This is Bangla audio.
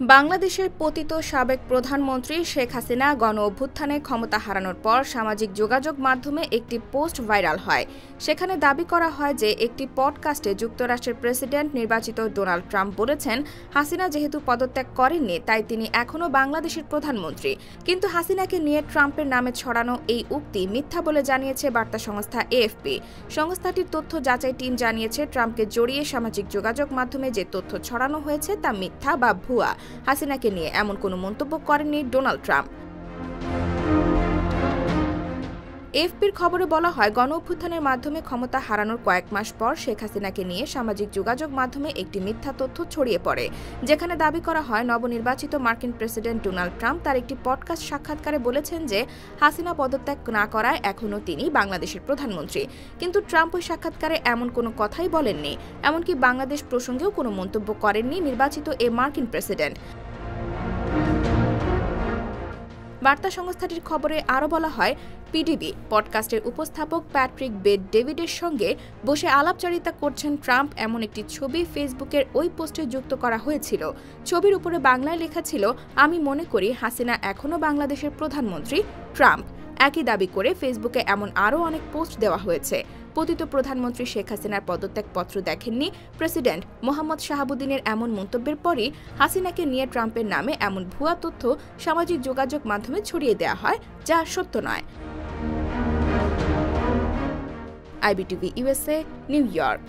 বাংলাদেশের পতিত সাবেক প্রধানমন্ত্রী শেখ হাসিনা গণ-অভ্যুত্থানে ক্ষমতা হারানোর পর সামাজিক যোগাযোগ মাধ্যমে একটি পোস্ট ভাইরাল হয়। সেখানে দাবি করা হয় যে একটি পডকাস্টে যুক্তরাষ্ট্রের প্রেসিডেন্ট নির্বাচিত ডোনাল্ড ট্রাম্প বলেছেন, হাসিনা যেহেতু পদত্যাগ করেননি তাই তিনি এখনও বাংলাদেশের প্রধানমন্ত্রী। কিন্তু হাসিনাকে নিয়ে ট্রাম্পের নামে ছড়ানো এই উক্তি মিথ্যা বলে জানিয়েছে বার্তা সংস্থা এএফপি। সংস্থাটির তথ্য যাচাই টিম জানিয়েছে, ট্রাম্পকে জড়িয়ে সামাজিক যোগাযোগ মাধ্যমে যে তথ্য ছড়ানো হয়েছে তা মিথ্যা বা ভুয়া। হাসিনাকে নিয়ে এমন কোনো মন্তব্য করেননি ডোনাল্ড ট্রাম্প। এএফপির খবরে বলা হয়, গণ-অভ্যুত্থানের মাধ্যমে ক্ষমতা হারানোর কয়েক মাস পর শেখ হাসিনাকে নিয়ে সামাজিক যোগাযোগ মাধ্যমে একটি মিথ্যা তথ্য ছড়িয়ে পড়ে, যেখানে দাবি করা হয় নবনির্বাচিত মার্কিন প্রেসিডেন্ট ডোনাল্ড ট্রাম্প তার একটি পডকাস্ট সাক্ষাৎকারে বলেছেন যে হাসিনা পদত্যাগ না করায় এখনও তিনি বাংলাদেশের প্রধানমন্ত্রী। কিন্তু ট্রাম্প ওই সাক্ষাৎকারে এমন কোনো কথাই বলেননি, এমনকি বাংলাদেশ প্রসঙ্গেও কোনো মন্তব্য করেননি নির্বাচিত এ মার্কিন প্রেসিডেন্ট। বার্তা সংস্থাটির খবরে আরও বলা হয়, পিডিবি পডকাস্টের উপস্থাপক প্যাট্রিক বেট ডেভিডের সঙ্গে বসে আলাপচারিতা করছেন ট্রাম্প এমন একটি ছবি ফেসবুকের ওই পোস্টে যুক্ত করা হয়েছিল। ছবির উপরে বাংলায় লেখা ছিল, আমি মনে করি হাসিনা এখনও বাংলাদেশের প্রধানমন্ত্রী ট্রাম্প। একই দাবি করে ফেসবুকে এমন আরও অনেক পোস্ট দেওয়া হয়েছে। পতিত প্রধানমন্ত্রী শেখ হাসিনার পদত্যাগপত্র দেখেননি প্রেসিডেন্ট মোহাম্মদ শাহাবুদ্দিনের এমন মন্তব্যের পরই হাসিনাকে নিয়ে ট্রাম্পের নামে এমন ভুয়া তথ্য সামাজিক যোগাযোগ মাধ্যমে ছড়িয়ে দেওয়া হয়, যা সত্য নয়। IBTV USA, new York.